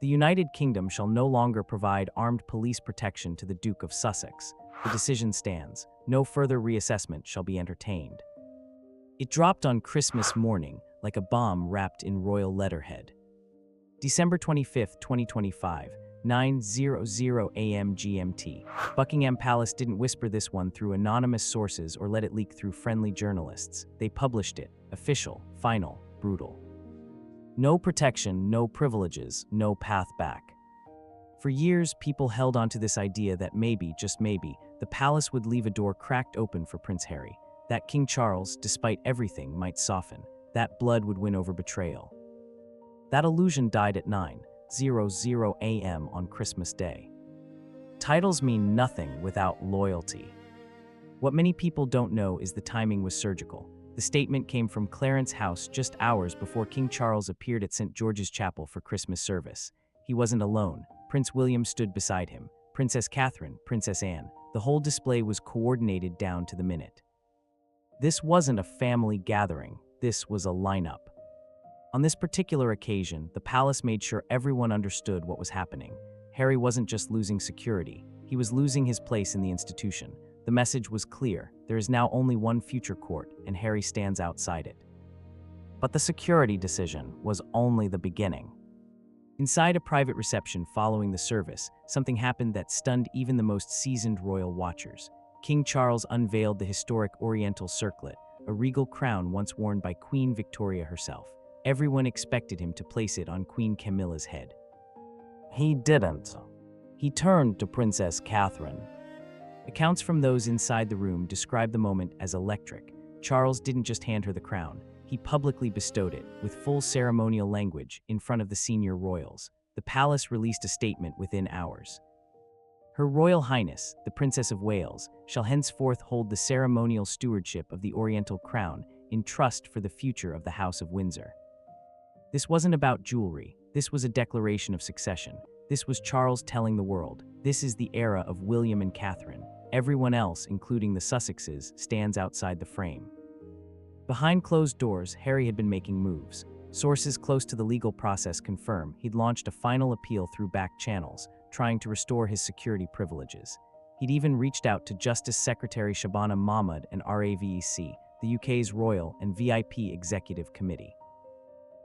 The United Kingdom shall no longer provide armed police protection to the Duke of Sussex. The decision stands. No further reassessment shall be entertained. It dropped on Christmas morning like a bomb wrapped in royal letterhead. December 25, 2025, 9:00 a.m. GMT. Buckingham Palace didn't whisper this one through anonymous sources or let it leak through friendly journalists. They published it. Official, final, brutal. No protection, no privileges, no path back. For years, people held on to this idea that maybe, just maybe, the palace would leave a door cracked open for Prince Harry, that King Charles, despite everything, might soften, that blood would win over betrayal. That illusion died at 9:00 a.m. on Christmas Day. Titles mean nothing without loyalty. What many people don't know is the timing was surgical. The statement came from Clarence House just hours before King Charles appeared at St. George's Chapel for Christmas service. He wasn't alone. Prince William stood beside him, Princess Catherine, Princess Anne. The whole display was coordinated down to the minute. This wasn't a family gathering. This was a lineup. On this particular occasion, the palace made sure everyone understood what was happening. Harry wasn't just losing security. He was losing his place in the institution. The message was clear. There is now only one future court, and Harry stands outside it. But the security decision was only the beginning. Inside a private reception following the service, something happened that stunned even the most seasoned royal watchers. King Charles unveiled the historic Oriental circlet, a regal crown once worn by Queen Victoria herself. Everyone expected him to place it on Queen Camilla's head. He didn't. He turned to Princess Catherine. Accounts from those inside the room describe the moment as electric. Charles didn't just hand her the crown. He publicly bestowed it, with full ceremonial language, in front of the senior royals. The palace released a statement within hours. Her Royal Highness, the Princess of Wales, shall henceforth hold the ceremonial stewardship of the Oriental crown in trust for the future of the House of Windsor. This wasn't about jewelry. This was a declaration of succession. This was Charles telling the world, this is the era of William and Catherine. Everyone else, including the Sussexes, stands outside the frame. Behind closed doors, Harry had been making moves. Sources close to the legal process confirm he'd launched a final appeal through back channels, trying to restore his security privileges. He'd even reached out to Justice Secretary Shabana Mahmood and RAVEC, the UK's Royal and VIP Executive Committee.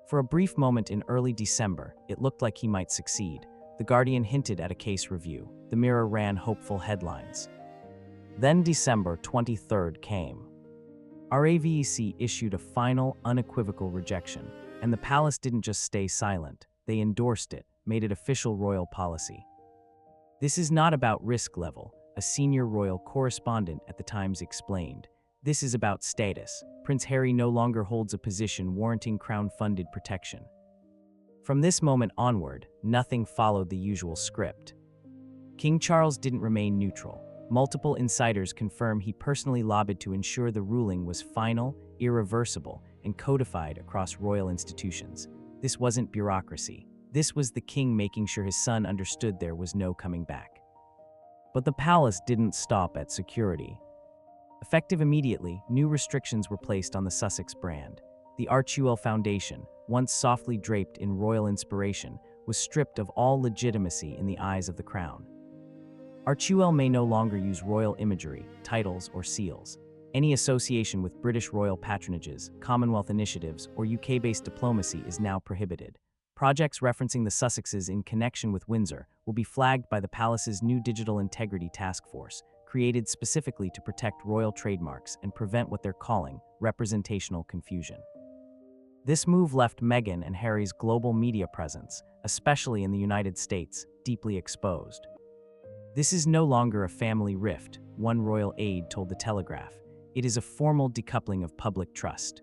For a brief moment in early December, it looked like he might succeed. The Guardian hinted at a case review. The Mirror ran hopeful headlines. Then December 23rd came. RAVEC issued a final, unequivocal rejection, and the palace didn't just stay silent. They endorsed it, made it official royal policy. This is not about risk level, a senior royal correspondent at the Times explained. This is about status. Prince Harry no longer holds a position warranting crown-funded protection. From this moment onward, nothing followed the usual script. King Charles didn't remain neutral. Multiple insiders confirm he personally lobbied to ensure the ruling was final, irreversible, and codified across royal institutions. This wasn't bureaucracy. This was the king making sure his son understood there was no coming back. But the palace didn't stop at security. Effective immediately, new restrictions were placed on the Sussex brand. The Archewell Foundation, once softly draped in royal inspiration, was stripped of all legitimacy in the eyes of the crown. Archewell may no longer use royal imagery, titles, or seals. Any association with British royal patronages, Commonwealth initiatives, or UK-based diplomacy is now prohibited. Projects referencing the Sussexes in connection with Windsor will be flagged by the palace's new Digital Integrity Task Force, created specifically to protect royal trademarks and prevent what they're calling representational confusion. This move left Meghan and Harry's global media presence, especially in the United States, deeply exposed. This is no longer a family rift, one royal aide told The Telegraph. It is a formal decoupling of public trust.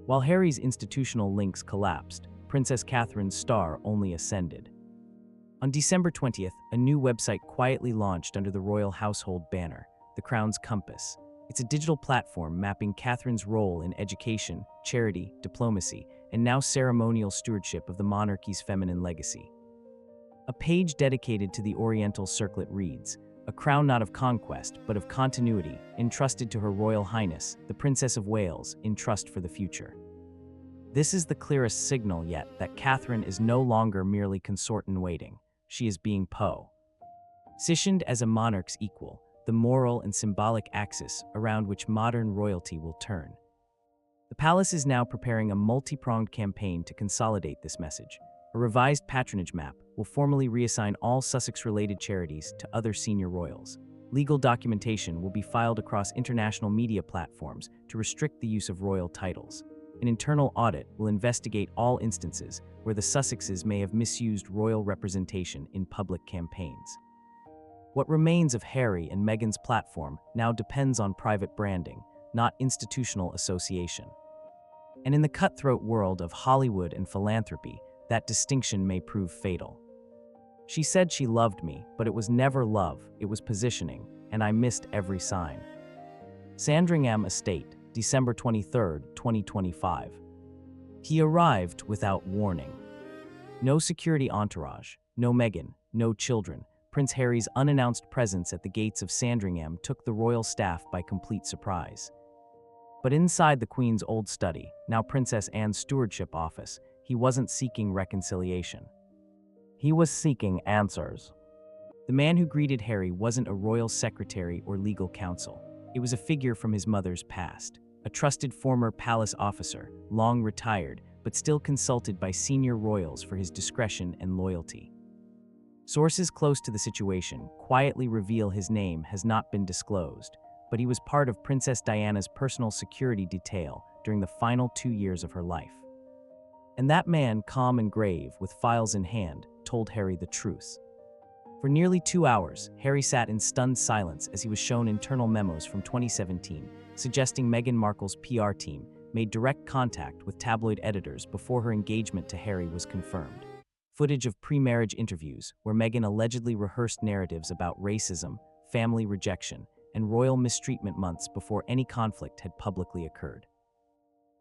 While Harry's institutional links collapsed, Princess Catherine's star only ascended. On December 20th, a new website quietly launched under the royal household banner, The Crown's Compass. It's a digital platform mapping Catherine's role in education, charity, diplomacy, and now ceremonial stewardship of the monarchy's feminine legacy. A page dedicated to the Oriental circlet reads, "A crown not of conquest, but of continuity, entrusted to Her Royal Highness, the Princess of Wales, in trust for the future." This is the clearest signal yet that Catherine is no longer merely consort-in-waiting. She is being positioned as a monarch's equal, the moral and symbolic axis around which modern royalty will turn. The palace is now preparing a multi-pronged campaign to consolidate this message. A revised patronage map will formally reassign all Sussex-related charities to other senior royals. Legal documentation will be filed across international media platforms to restrict the use of royal titles. An internal audit will investigate all instances where the Sussexes may have misused royal representation in public campaigns. What remains of Harry and Meghan's platform now depends on private branding, not institutional association. And in the cutthroat world of Hollywood and philanthropy, that distinction may prove fatal. She said she loved me, but it was never love, it was positioning, and I missed every sign. Sandringham Estate, December 23, 2025. He arrived without warning. No security entourage, no Meghan, no children. Prince Harry's unannounced presence at the gates of Sandringham took the royal staff by complete surprise. But inside the Queen's old study, now Princess Anne's stewardship office, he wasn't seeking reconciliation. He was seeking answers. The man who greeted Harry wasn't a royal secretary or legal counsel. It was a figure from his mother's past, a trusted former palace officer, long retired, but still consulted by senior royals for his discretion and loyalty. Sources close to the situation quietly reveal his name has not been disclosed, but he was part of Princess Diana's personal security detail during the final 2 years of her life. And that man, calm and grave, with files in hand, told Harry the truth. For nearly 2 hours, Harry sat in stunned silence as he was shown internal memos from 2017, suggesting Meghan Markle's PR team made direct contact with tabloid editors before her engagement to Harry was confirmed. Footage of pre-marriage interviews where Meghan allegedly rehearsed narratives about racism, family rejection, and royal mistreatment months before any conflict had publicly occurred.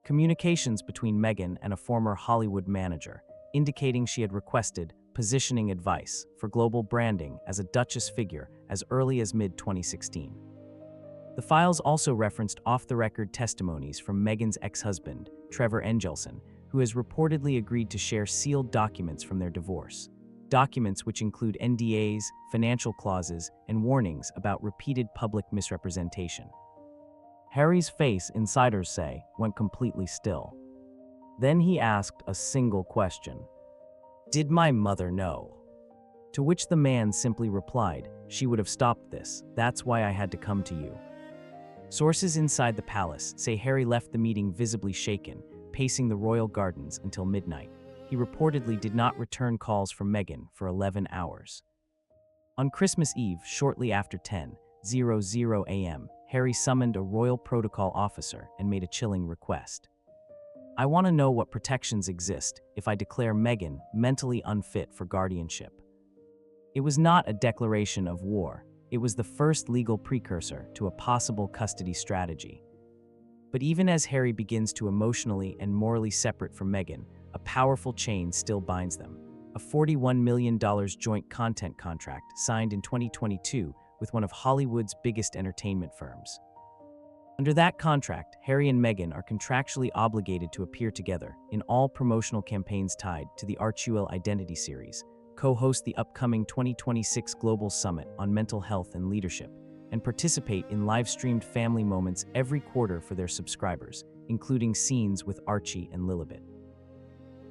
Communications between Meghan and a former Hollywood manager, indicating she had requested positioning advice for global branding as a Duchess figure as early as mid-2016. The files also referenced off-the-record testimonies from Meghan's ex-husband, Trevor Engelson, who has reportedly agreed to share sealed documents from their divorce. Documents which include NDAs, financial clauses, and warnings about repeated public misrepresentation. Harry's face, insiders say, went completely still. Then he asked a single question. "Did my mother know?" To which the man simply replied, "She would have stopped this. That's why I had to come to you." Sources inside the palace say Harry left the meeting visibly shaken, pacing the royal gardens until midnight. He reportedly did not return calls from Meghan for 11 hours. On Christmas Eve, shortly after 10:00 a.m., Harry summoned a royal protocol officer and made a chilling request. "I want to know what protections exist if I declare Meghan mentally unfit for guardianship." It was not a declaration of war. It was the first legal precursor to a possible custody strategy. But even as Harry begins to emotionally and morally separate from Meghan, a powerful chain still binds them. A $41 million joint content contract signed in 2022 with one of Hollywood's biggest entertainment firms. Under that contract, Harry and Meghan are contractually obligated to appear together in all promotional campaigns tied to the Archewell Identity series, co-host the upcoming 2026 Global Summit on Mental Health and Leadership, and participate in live-streamed family moments every quarter for their subscribers, including scenes with Archie and Lilibet.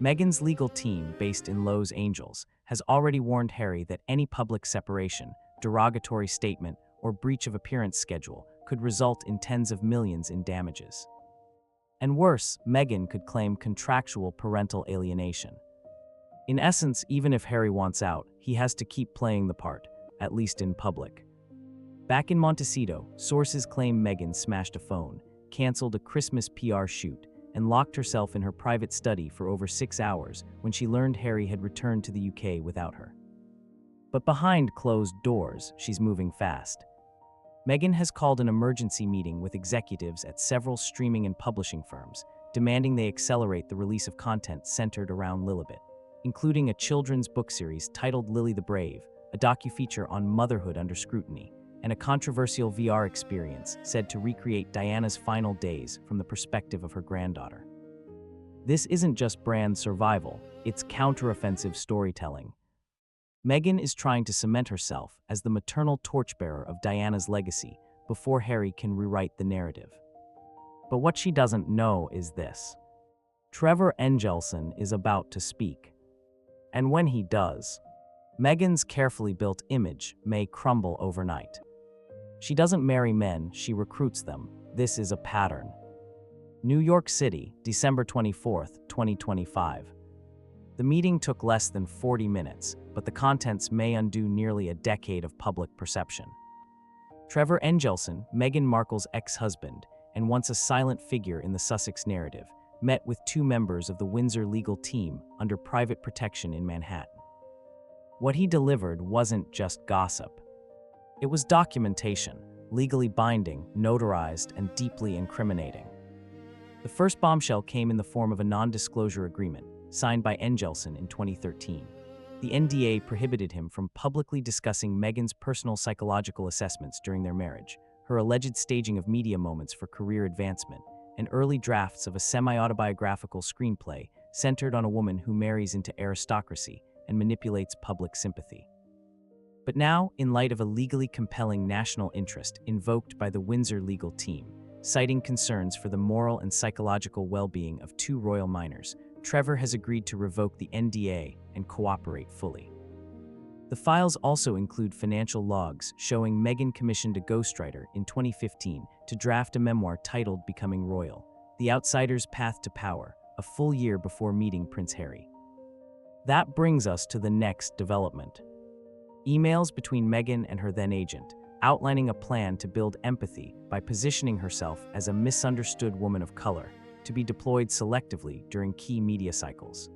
Meghan's legal team, based in Los Angeles, has already warned Harry that any public separation, derogatory statement, or breach of appearance schedule could result in tens of millions in damages. And worse, Meghan could claim contractual parental alienation. In essence, even if Harry wants out, he has to keep playing the part, at least in public. Back in Montecito, sources claim Meghan smashed a phone, canceled a Christmas PR shoot, and locked herself in her private study for over 6 hours when she learned Harry had returned to the UK without her. But behind closed doors, she's moving fast. Meghan has called an emergency meeting with executives at several streaming and publishing firms, demanding they accelerate the release of content centered around Lilibet, including a children's book series titled Lily the Brave, a docu-feature on motherhood under scrutiny, and a controversial VR experience said to recreate Diana's final days from the perspective of her granddaughter. This isn't just brand survival, it's counteroffensive storytelling. Meghan is trying to cement herself as the maternal torchbearer of Diana's legacy before Harry can rewrite the narrative. But what she doesn't know is this. Trevor Engelson is about to speak. And when he does, Meghan's carefully built image may crumble overnight. She doesn't marry men, she recruits them. This is a pattern. New York City, December 24, 2025. The meeting took less than 40 minutes, but the contents may undo nearly a decade of public perception. Trevor Engelson, Meghan Markle's ex-husband, and once a silent figure in the Sussex narrative, met with two members of the Windsor legal team under private protection in Manhattan. What he delivered wasn't just gossip. It was documentation, legally binding, notarized, and deeply incriminating. The first bombshell came in the form of a non-disclosure agreement, signed by Engelson in 2013. The NDA prohibited him from publicly discussing Meghan's personal psychological assessments during their marriage, her alleged staging of media moments for career advancement, and early drafts of a semi-autobiographical screenplay centered on a woman who marries into aristocracy and manipulates public sympathy. But now, in light of a legally compelling national interest invoked by the Windsor legal team, citing concerns for the moral and psychological well-being of two royal minors, Trevor has agreed to revoke the NDA and cooperate fully. The files also include financial logs showing Meghan commissioned a ghostwriter in 2015 to draft a memoir titled Becoming Royal: The Outsider's Path to Power, a full year before meeting Prince Harry. That brings us to the next development. Emails between Meghan and her then-agent, outlining a plan to build empathy by positioning herself as a misunderstood woman of color, to be deployed selectively during key media cycles.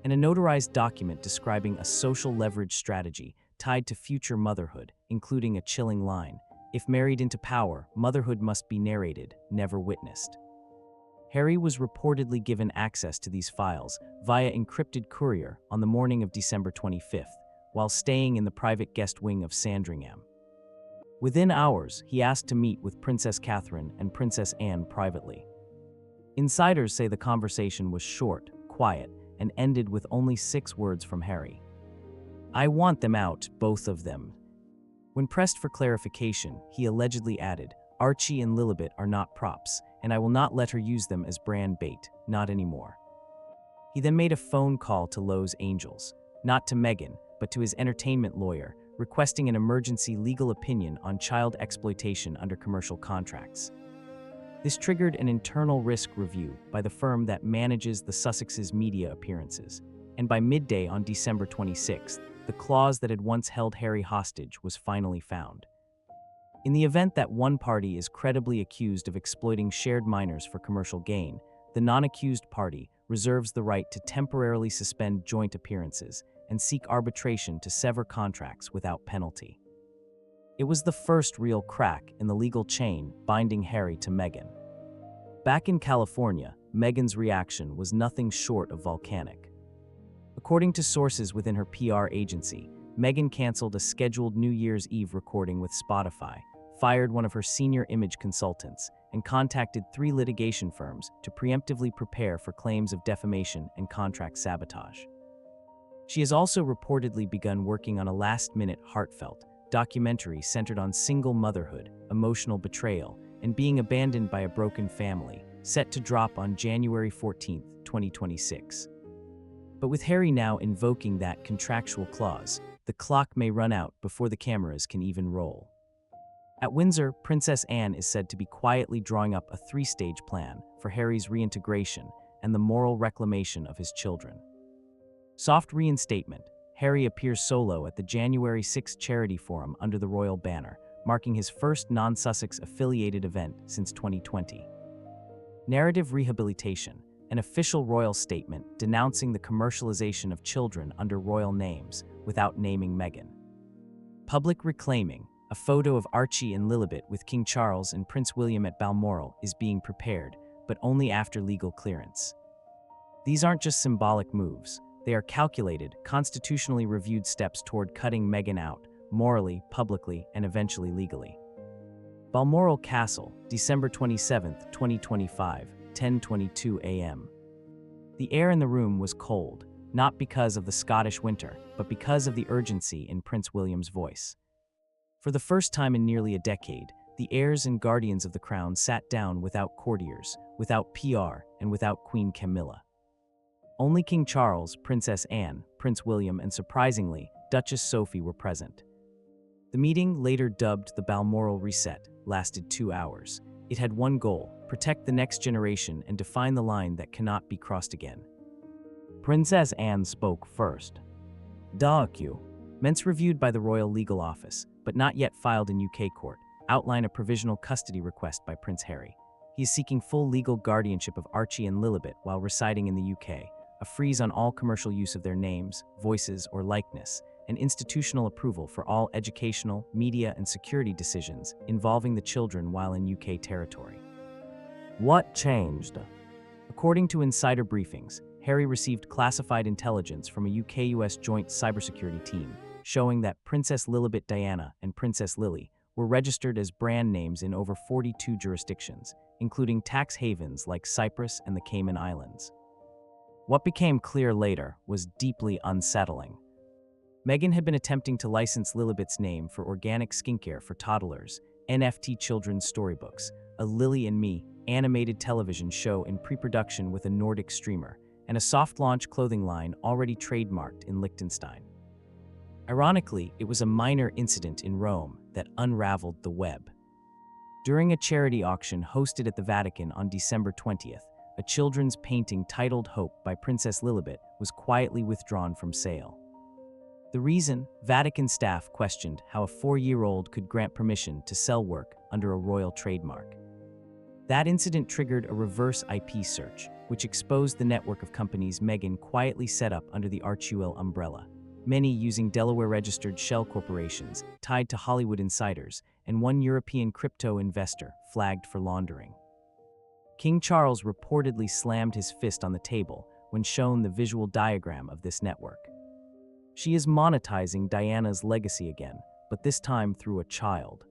And a notarized document describing a social leverage strategy tied to future motherhood, including a chilling line: if married into power, motherhood must be narrated, never witnessed. Harry was reportedly given access to these files via encrypted courier on the morning of December 25th, while staying in the private guest wing of Sandringham. Within hours, he asked to meet with Princess Catherine and Princess Anne privately. Insiders say the conversation was short, quiet, and ended with only 6 words from Harry. "I want them out, both of them." When pressed for clarification, he allegedly added, "Archie and Lilibet are not props, and I will not let her use them as brand bait, not anymore." He then made a phone call to Lowe's Angels, not to Meghan, but to his entertainment lawyer, requesting an emergency legal opinion on child exploitation under commercial contracts. This triggered an internal risk review by the firm that manages the Sussex's media appearances, and by midday on December 26th, the clause that had once held Harry hostage was finally found. In the event that one party is credibly accused of exploiting shared minors for commercial gain, the non-accused party reserves the right to temporarily suspend joint appearances and seek arbitration to sever contracts without penalty. It was the first real crack in the legal chain binding Harry to Meghan. Back in California, Meghan's reaction was nothing short of volcanic. According to sources within her PR agency, Meghan canceled a scheduled New Year's Eve recording with Spotify, fired one of her senior image consultants, and contacted 3 litigation firms to preemptively prepare for claims of defamation and contract sabotage. She has also reportedly begun working on a last-minute, heartfelt documentary centered on single motherhood, emotional betrayal, and being abandoned by a broken family, set to drop on January 14, 2026. But with Harry now invoking that contractual clause, the clock may run out before the cameras can even roll. At Windsor, Princess Anne is said to be quietly drawing up a 3-stage plan for Harry's reintegration and the moral reclamation of his children. Soft reinstatement: Harry appears solo at the January 6 charity forum under the royal banner, marking his first non-Sussex-affiliated event since 2020. Narrative rehabilitation: an official royal statement denouncing the commercialization of children under royal names without naming Meghan. Public reclaiming: a photo of Archie and Lilibet with King Charles and Prince William at Balmoral is being prepared, but only after legal clearance. These aren't just symbolic moves. They are calculated, constitutionally reviewed steps toward cutting Meghan out, morally, publicly, and eventually legally. Balmoral Castle, December 27, 2025, 10:22 a.m. The air in the room was cold, not because of the Scottish winter, but because of the urgency in Prince William's voice. For the first time in nearly a decade, the heirs and guardians of the crown sat down without courtiers, without PR, and without Queen Camilla. Only King Charles, Princess Anne, Prince William, and surprisingly, Duchess Sophie were present. The meeting, later dubbed the Balmoral Reset, lasted 2 hours. It had one goal: protect the next generation and define the line that cannot be crossed again. Princess Anne spoke first. Documents reviewed by the Royal Legal Office, but not yet filed in UK court, outline a provisional custody request by Prince Harry. He is seeking full legal guardianship of Archie and Lilibet while residing in the UK, a freeze on all commercial use of their names, voices, or likeness, and institutional approval for all educational, media, and security decisions involving the children while in UK territory. What changed? According to insider briefings, Harry received classified intelligence from a UK-US joint cybersecurity team showing that Princess Lilibet Diana and Princess Lily were registered as brand names in over 42 jurisdictions, including tax havens like Cyprus and the Cayman Islands. What became clear later was deeply unsettling. Meghan had been attempting to license Lilibet's name for organic skincare for toddlers, NFT children's storybooks, a Lily and Me animated television show in pre-production with a Nordic streamer, and a soft-launch clothing line already trademarked in Liechtenstein. Ironically, it was a minor incident in Rome that unraveled the web. During a charity auction hosted at the Vatican on December 20th, a children's painting titled Hope by Princess Lilibet was quietly withdrawn from sale. The reason? Vatican staff questioned how a 4-year-old could grant permission to sell work under a royal trademark. That incident triggered a reverse IP search, which exposed the network of companies Meghan quietly set up under the Archewell umbrella, many using Delaware-registered shell corporations tied to Hollywood insiders, and one European crypto investor flagged for laundering. King Charles reportedly slammed his fist on the table when shown the visual diagram of this network. She is monetizing Diana's legacy again, but this time through a child.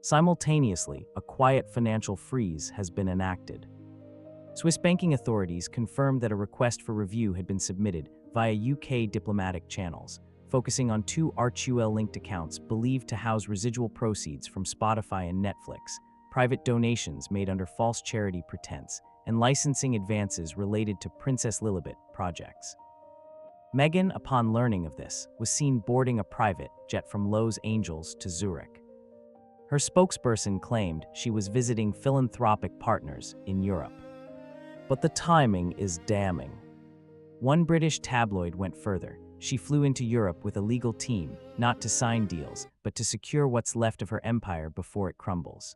Simultaneously, a quiet financial freeze has been enacted. Swiss banking authorities confirmed that a request for review had been submitted via UK diplomatic channels, focusing on 2 Archewell-linked accounts believed to house residual proceeds from Spotify and Netflix, private donations made under false charity pretense, and licensing advances related to Princess Lilibet projects. Meghan, upon learning of this, was seen boarding a private jet from Los Angeles to Zurich. Her spokesperson claimed she was visiting philanthropic partners in Europe. But the timing is damning. One British tabloid went further. She flew into Europe with a legal team, not to sign deals, but to secure what's left of her empire before it crumbles.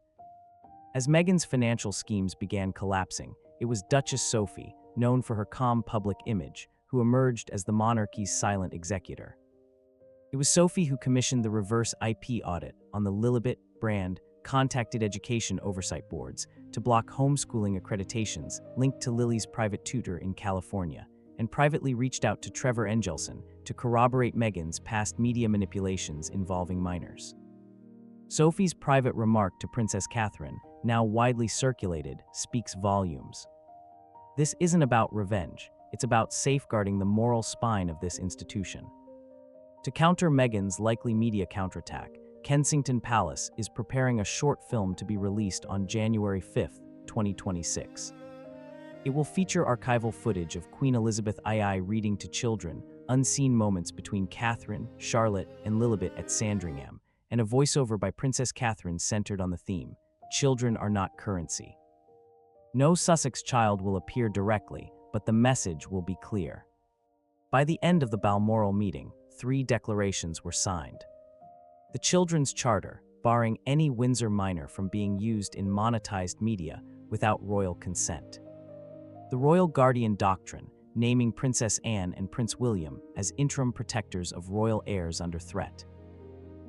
As Meghan's financial schemes began collapsing, it was Duchess Sophie, known for her calm public image, who emerged as the monarchy's silent executor. It was Sophie who commissioned the reverse IP audit on the Lilibet brand, contacted education oversight boards to block homeschooling accreditations linked to Lily's private tutor in California, and privately reached out to Trevor Engelson to corroborate Meghan's past media manipulations involving minors. Sophie's private remark to Princess Catherine, now widely circulated, speaks volumes. This isn't about revenge. It's about safeguarding the moral spine of this institution. To counter Meghan's likely media counterattack, Kensington Palace is preparing a short film to be released on January 5, 2026. It will feature archival footage of Queen Elizabeth II reading to children, unseen moments between Catherine, Charlotte, and Lilibet at Sandringham, and a voiceover by Princess Catherine centered on the theme, "Children are not currency." No Sussex child will appear directly, but the message will be clear. By the end of the Balmoral meeting, 3 declarations were signed. The Children's Charter, barring any Windsor minor from being used in monetized media without royal consent. The Royal Guardian Doctrine, naming Princess Anne and Prince William as interim protectors of royal heirs under threat.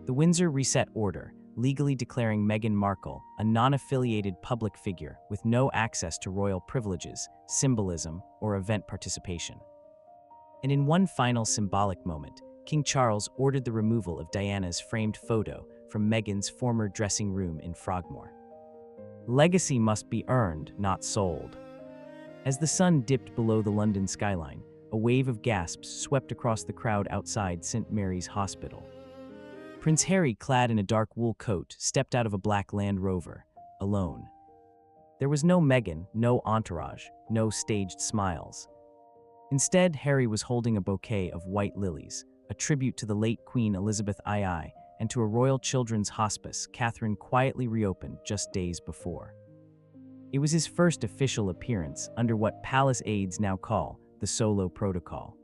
The Windsor Reset Order, legally declaring Meghan Markle a non-affiliated public figure with no access to royal privileges, symbolism, or event participation. And in one final symbolic moment, King Charles ordered the removal of Diana's framed photo from Meghan's former dressing room in Frogmore. Legacy must be earned, not sold. As the sun dipped below the London skyline, a wave of gasps swept across the crowd outside St. Mary's Hospital. Prince Harry, clad in a dark wool coat, stepped out of a black Land Rover, alone. There was no Meghan, no entourage, no staged smiles. Instead, Harry was holding a bouquet of white lilies, a tribute to the late Queen Elizabeth II and to a Royal Children's Hospice Catherine quietly reopened just days before. It was his first official appearance under what palace aides now call the Solo Protocol.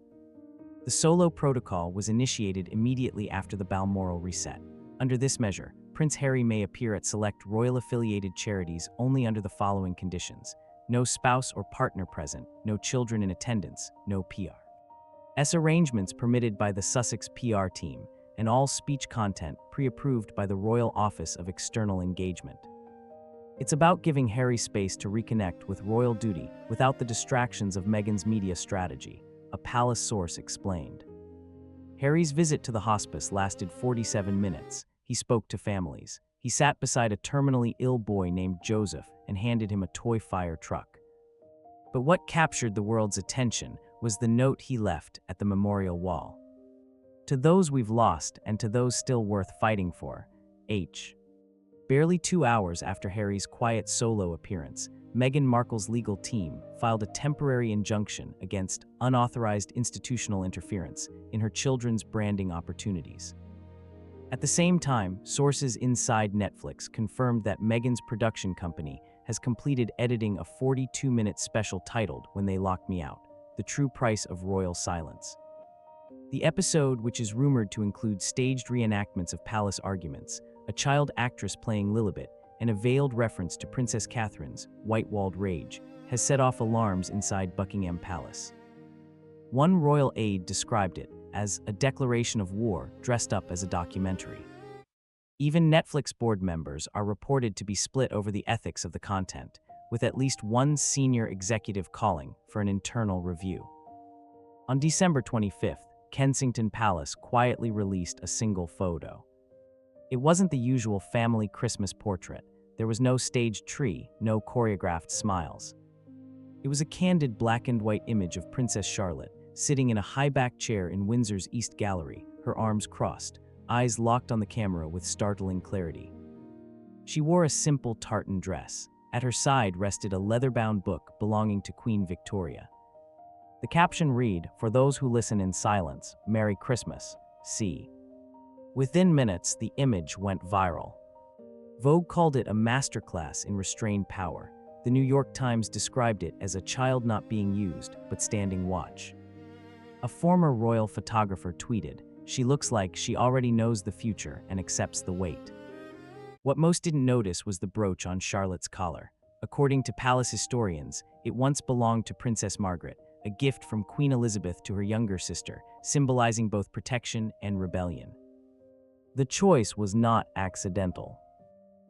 The Solo Protocol was initiated immediately after the Balmoral reset. Under this measure, Prince Harry may appear at select royal-affiliated charities only under the following conditions: no spouse or partner present, no children in attendance, no PR. Arrangements permitted by the Sussex PR team, and all speech content pre-approved by the Royal Office of External Engagement. It's about giving Harry space to reconnect with royal duty without the distractions of Meghan's media strategy, a palace source explained. Harry's visit to the hospice lasted 47 minutes. He spoke to families. He sat beside a terminally ill boy named Joseph and handed him a toy fire truck. But what captured the world's attention was the note he left at the memorial wall. To those we've lost and to those still worth fighting for, H. Barely 2 hours after Harry's quiet solo appearance, Meghan Markle's legal team filed a temporary injunction against unauthorized institutional interference in her children's branding opportunities. At the same time, sources inside Netflix confirmed that Meghan's production company has completed editing a 42-minute special titled When They Locked Me Out: The True Price of Royal Silence. The episode, which is rumored to include staged reenactments of palace arguments, a child actress playing Lilibet, and a veiled reference to Princess Catherine's white-walled rage, has set off alarms inside Buckingham Palace. One royal aide described it as a declaration of war dressed up as a documentary. Even Netflix board members are reported to be split over the ethics of the content, with at least one senior executive calling for an internal review. On December 25th, Kensington Palace quietly released a single photo. It wasn't the usual family Christmas portrait. There was no staged tree, no choreographed smiles. It was a candid black and white image of Princess Charlotte, sitting in a high-backed chair in Windsor's East Gallery, her arms crossed, eyes locked on the camera with startling clarity. She wore a simple tartan dress. At her side rested a leather-bound book belonging to Queen Victoria. The caption read, "For those who listen in silence, Merry Christmas, C." Within minutes, the image went viral. Vogue called it a masterclass in restrained power. The New York Times described it as a child not being used, but standing watch. A former royal photographer tweeted, "She looks like she already knows the future and accepts the weight." What most didn't notice was the brooch on Charlotte's collar. According to palace historians, it once belonged to Princess Margaret, a gift from Queen Elizabeth to her younger sister, symbolizing both protection and rebellion. The choice was not accidental.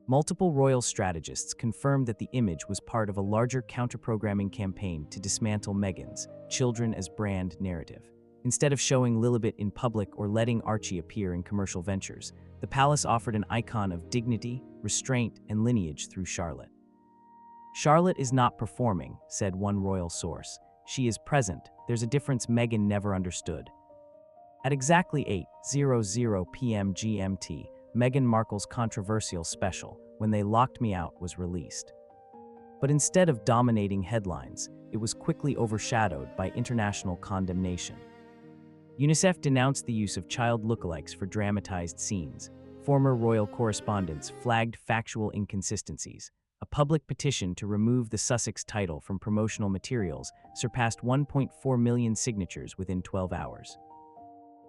Multiple royal strategists confirmed that the image was part of a larger counter-programming campaign to dismantle Meghan's children as brand narrative. Instead of showing Lilibet in public or letting Archie appear in commercial ventures, the palace offered an icon of dignity, restraint, and lineage through Charlotte. "Charlotte is not performing," said one royal source. "She is present. There's a difference Meghan never understood." At exactly 8:00 p.m. GMT, Meghan Markle's controversial special, When They Locked Me Out, was released. But instead of dominating headlines, it was quickly overshadowed by international condemnation. UNICEF denounced the use of child lookalikes for dramatized scenes. Former royal correspondents flagged factual inconsistencies. A public petition to remove the Sussex title from promotional materials surpassed 1.4 million signatures within 12 hours.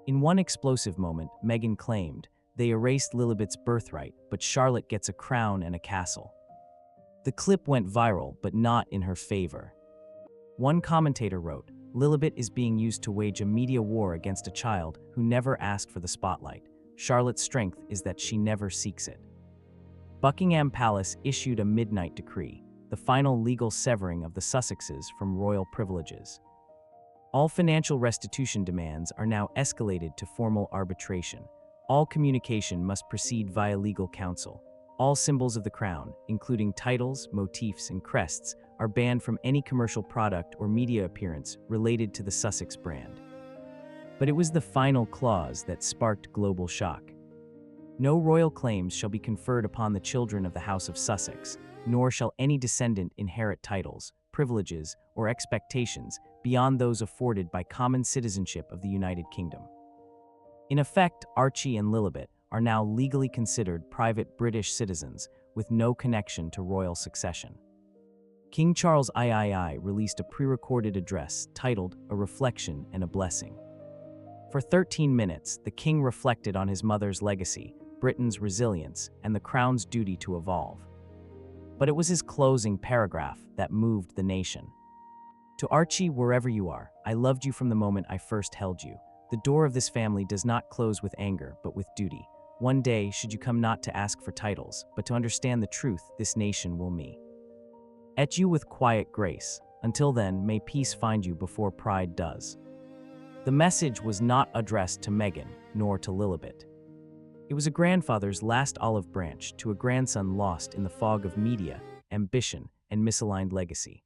In one explosive moment, Meghan claimed, "They erased Lilibet's birthright, but Charlotte gets a crown and a castle." The clip went viral, but not in her favor. One commentator wrote, "Lilibet is being used to wage a media war against a child who never asked for the spotlight. Charlotte's strength is that she never seeks it." Buckingham Palace issued a midnight decree, the final legal severing of the Sussexes from royal privileges. All financial restitution demands are now escalated to formal arbitration. All communication must proceed via legal counsel. All symbols of the crown, including titles, motifs, and crests, are banned from any commercial product or media appearance related to the Sussex brand. But it was the final clause that sparked global shock. No royal claims shall be conferred upon the children of the House of Sussex, nor shall any descendant inherit titles, privileges, or expectations beyond those afforded by common citizenship of the United Kingdom. In effect, Archie and Lilibet are now legally considered private British citizens with no connection to royal succession. King Charles III released a pre-recorded address titled A Reflection and a Blessing. For 13 minutes, the king reflected on his mother's legacy, Britain's resilience, and the crown's duty to evolve. But it was his closing paragraph that moved the nation. To Archie, wherever you are, I loved you from the moment I first held you. The door of this family does not close with anger, but with duty. One day, should you come not to ask for titles, but to understand the truth, this nation will me. Et you with quiet grace. Until then, may peace find you before pride does. The message was not addressed to Meghan, nor to Lilibet. It was a grandfather's last olive branch to a grandson lost in the fog of media, ambition, and misaligned legacy.